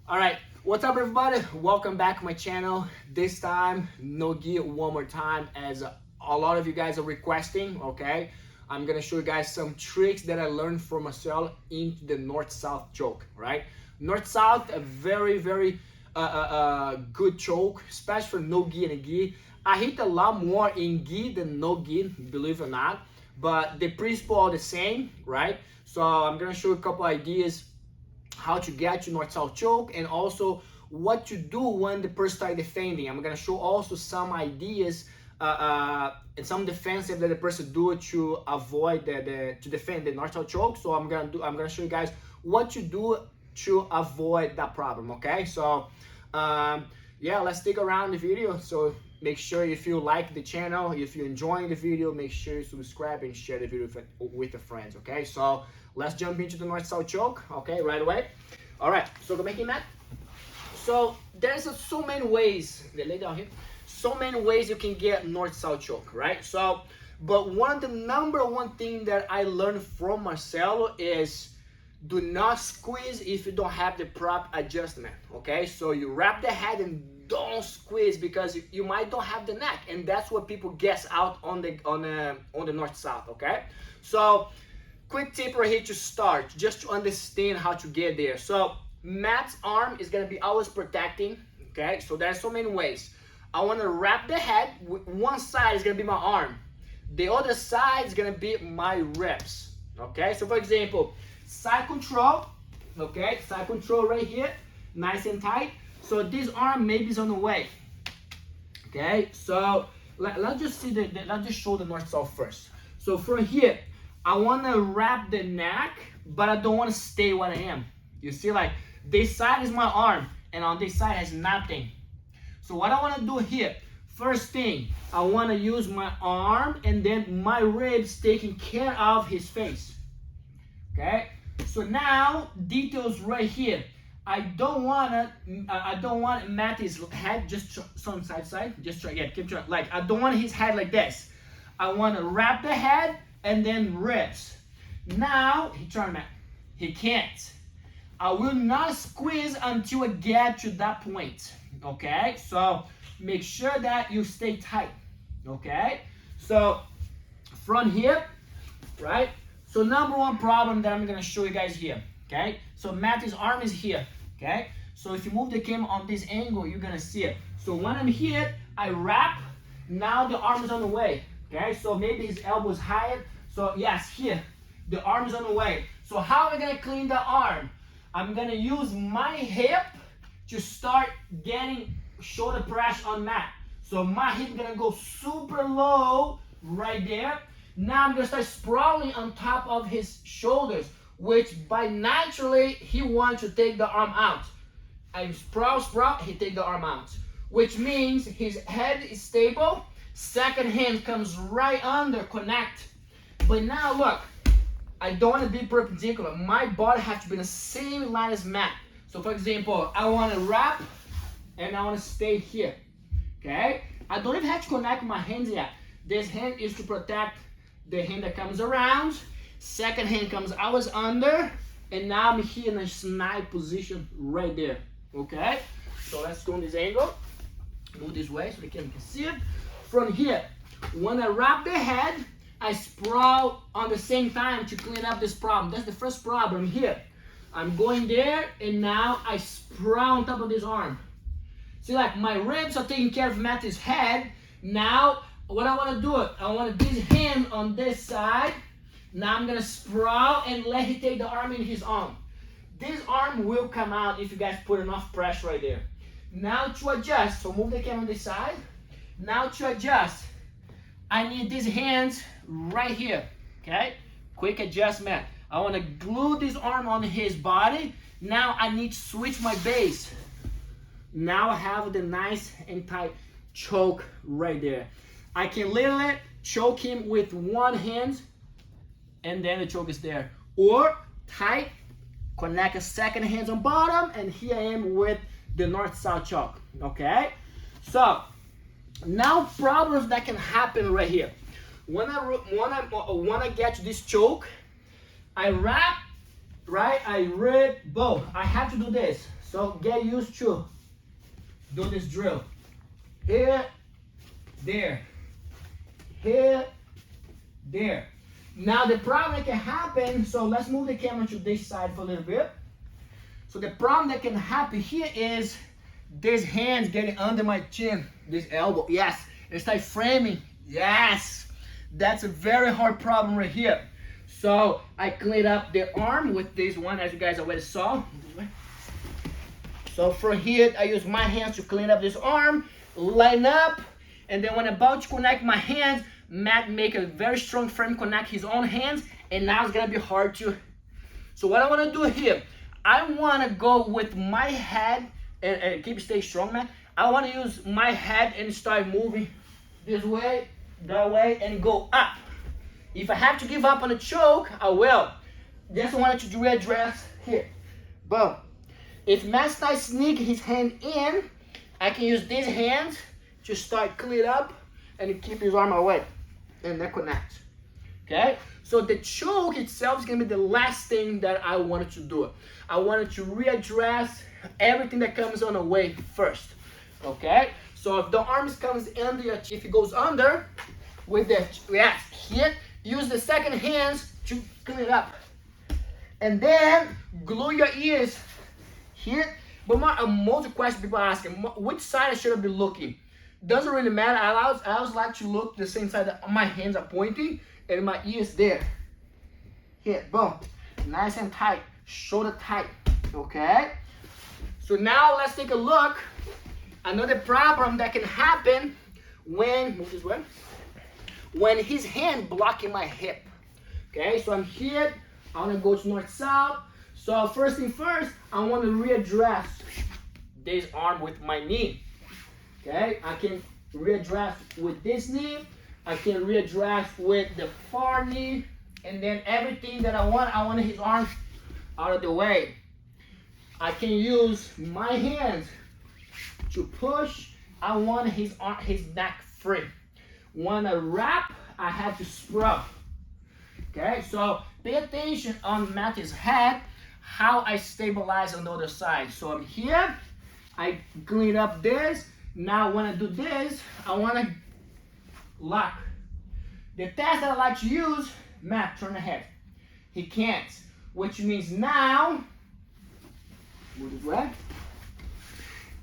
All right, what's up, everybody? Welcome back to my channel. This time, no gi one more time, as a lot of you guys are requesting. Okay, I'm gonna show you guys some tricks that I learned from Marcelo into the north-south choke. Right, north-south, a very good choke, especially for no gi and gi. I hit a lot more in gi than no gi, believe it or not, but the principle are the same, right? So I'm gonna show you a couple ideas how to get to north-south choke, and also what to do when the person starts defending. I'm gonna show also some ideas and some defensive that the person do to avoid to defend the north-south choke. So I'm gonna show you guys what to do to avoid that problem. Okay, so yeah, let's stick around the video. So make sure if you like the channel, if you're enjoying the video, make sure you subscribe and share the video with your friends. Okay, so let's jump into the north-south choke. Okay, right away. All right, so go making that. So there's so many ways. Lay down here. So many ways you can get north-south choke, right? So, but one of the number one thing that I learned from Marcelo is do not squeeze if you don't have the prop adjustment. Okay, so you wrap the head and don't squeeze because you might don't have the neck, and that's what people guess out on the north-south. Okay, so quick tip right here to start, just to understand how to get there. So Matt's arm is gonna be always protecting. Okay, so there's so many ways. I want to wrap the head. One side is gonna be my arm, the other side is gonna be my ribs. Okay, so for example, side control. Okay, side control right here, nice and tight. So this arm maybe is on the way. Okay, so let's just see let's just show the north-south first. So from here, I want to wrap the neck, but I don't want to stay where I am. You see, like this side is my arm, and on this side has nothing. So what I want to do here, first thing, I want to use my arm and then my ribs taking care of his face. Okay, so now details right here. I don't want Matty's head just some side. Just try, yeah, keep trying. Like I don't want his head like this. I want to wrap the head and then ribs. Now he trying, Matt. He can't. I will not squeeze until I get to that point. Okay, so make sure that you stay tight. Okay, so from here, right? So number one problem that I'm gonna show you guys here. Okay, so Matthew's arm is here. Okay, so if you move the camera on this angle, you're gonna see it. So when I'm here, I wrap. Now the arm is on the way. Okay, so maybe his elbow is higher. So yes, here, the arm is on the way. So how am I gonna clean the arm? I'm gonna use my hip to start getting shoulder pressure on Matt. So my hip is gonna go super low right there. Now I'm gonna start sprawling on top of his shoulders, which by naturally he wants to take the arm out. I sprawl, he take the arm out, which means his head is stable. Second hand comes right under, connect. But now look, I don't want to be perpendicular. My body has to be in the same line as Matt. So for example, I want to wrap and I want to stay here. Okay? I don't even have to connect my hands yet. This hand is to protect the hand that comes around. Second hand comes always under, and now I'm here in a snipe position right there. Okay? So let's go in this angle. Move this way so the camera can see it. From here, when I wrap the head, I sprawl on the same time to clean up this problem. That's the first problem here. I'm going there, and now I sprawl on top of this arm. See, like my ribs are taking care of Matthew's head. Now, what I want to do, I want this hand on this side. Now I'm gonna sprawl and let him take the arm in his arm. This arm will come out if you guys put enough pressure right there. Now to adjust, so move the camera on this side. Now to adjust, I need these hands right here, okay? Quick adjustment. I want to glue this arm on his body. Now I need to switch my base. Now I have the nice and tight choke right there. I can literally choke him with one hand and then the choke is there. Or tight, connect a second hand on bottom, and here I am with the north-south choke, okay? So now problems that can happen right here. When I get to this choke, I wrap, right? I rip both. I have to do this. So get used to do this drill. Here, there, here, there. Now the problem that can happen, so let's move the camera to this side for a little bit. So the problem that can happen here is this hand getting under my chin, this elbow, yes, and start framing, yes. That's a very hard problem right here. So I cleaned up the arm with this one, as you guys already saw. So from here, I use my hands to clean up this arm, line up, and then when I'm about to connect my hands, Matt make a very strong frame, connect his own hands, and now it's gonna be hard to. So what I wanna do here, I wanna go with my head, and stay strong, man. I wanna use my head and start moving this way, that way, and go up. If I have to give up on a choke, I will. Just wanted to readdress here. Boom. If Matt starts sneaking his hand in, I can use these hands to start clean up and keep his arm away. And then connect. Okay? So the choke itself is going to be the last thing that I wanted to do. I wanted to readdress everything that comes on the way first. Okay? So if the arms comes under, if it goes under, with the, yes, here, use the second hands to clean it up. And then glue your ears here. But most questions people are asking, which side should I be looking? Doesn't really matter. I always like to look the same side that my hands are pointing and my ears there. Here, boom. Nice and tight. Shoulder tight. Okay? So now let's take a look. Another problem that can happen when, move this way, when his hand blocking my hip. Okay, so I'm here. I want to go to north-south. So first thing first, I want to readdress this arm with my knee. Okay, I can readdress with this knee. I can readdress with the far knee. And then everything that I want his arms out of the way. I can use my hands to push. I want his neck free. When I wrap, I have to scrub. Okay, so pay attention on Matthew's head, how I stabilize on the other side. So I'm here, I clean up this. Now when I do this, I want to lock. The test that I like to use, Matt, turn ahead. He can't, which means now, move this way.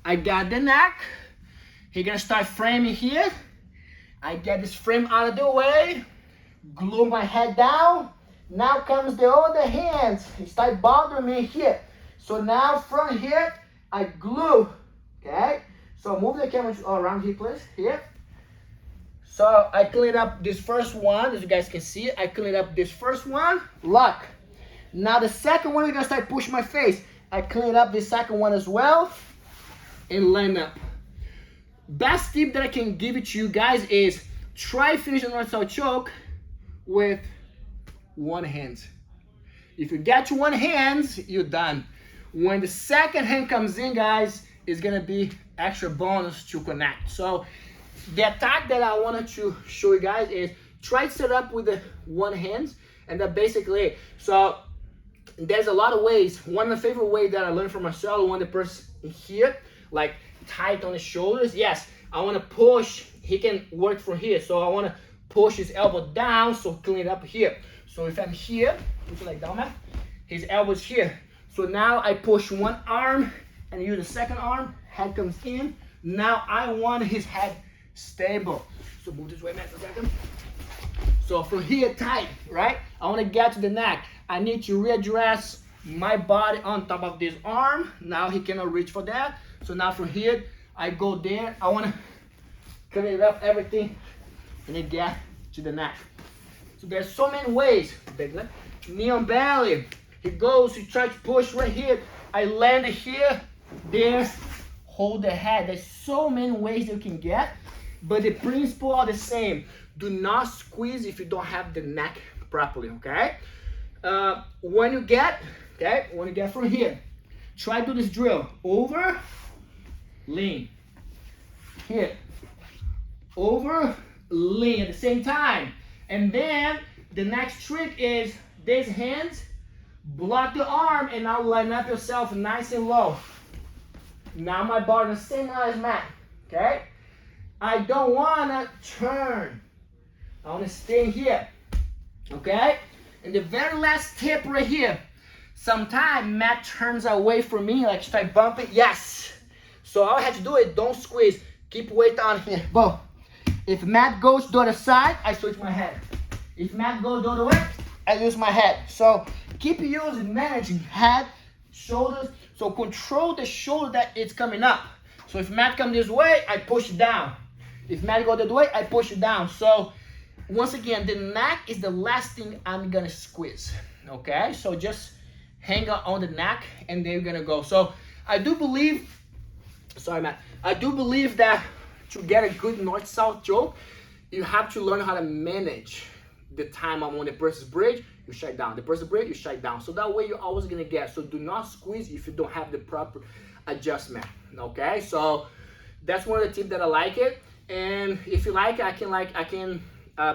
I got the neck. He's gonna start framing here. I get this frame out of the way, glue my head down. Now comes the other hands. He start bothering me here. So now from here, I glue, okay? So move the camera around here, please, here. So I clean up this first one, as you guys can see. I clean up this first one, lock. Now the second one, we're gonna start pushing my face. I clean up the second one as well, and line up. Best tip that I can give it to you guys is try finish the north-south choke with one hand. If you get to one hand, you're done. When the second hand comes in, guys, it's gonna be extra bonus to connect. So the attack that I wanted to show you guys is try to set up with the one hand, and that basically it. So there's a lot of ways. One of the favorite ways that I learned from Marcelo, when the person here, like tight on the shoulders, yes, I want to push, he can work from here. So I want to push his elbow down, so clean it up here. So if I'm here, put it like down, man, his elbow's here. So now I push one arm and use the second arm, head comes in. Now I want his head stable. So move this way, man, for a second. So from here, tight, right? I want to get to the neck. I need to readdress my body on top of this arm. Now he cannot reach for that. So now from here, I go there. I want to clean up everything and then get to the neck. So there's so many ways. Knee on belly. He goes, he tries to push right here. I land here, there, hold the head. There's so many ways you can get, but the principle are the same. Do not squeeze if you don't have the neck properly, okay? When you get from here, try to do this drill. Over, lean. Here, over, lean at the same time. And then the next trick is these hands, block the arm, and now line up yourself nice and low. Now my bar is the same as mat, okay? I don't wanna turn. I wanna stay here, okay? And the very last tip right here, sometimes mat turns away from me, like start bumping, yes. So all I have to do is don't squeeze, keep weight on here, boom. If mat goes to the other side, I switch my head. If mat goes the other way, I use my head. So keep using, managing head, shoulders. So control the shoulder that it's coming up. So if mat comes this way, I push it down. If mat goes the other way, I push it down. So once again, the neck is the last thing I'm gonna squeeze. Okay, so just hang on the neck and then you're gonna go. So I do believe, sorry Matt, I do believe that to get a good north-south choke, you have to learn how to manage the time on the person's bridge, you shut down. The person's bridge, you shut down. So that way you're always gonna get. So do not squeeze if you don't have the proper adjustment. Okay, so that's one of the tips that I like it. And if you like, I can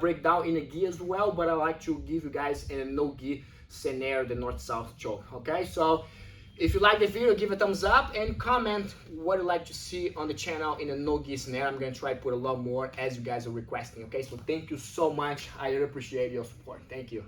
break down in a gi as well, but I like to give you guys in a no gi scenario, the north-south choke. Okay, so if you like the video, give a thumbs up and comment what you'd like to see on the channel in a no-gi scenario. I'm gonna try to put a lot more as you guys are requesting, okay? So thank you so much. I really appreciate your support. Thank you.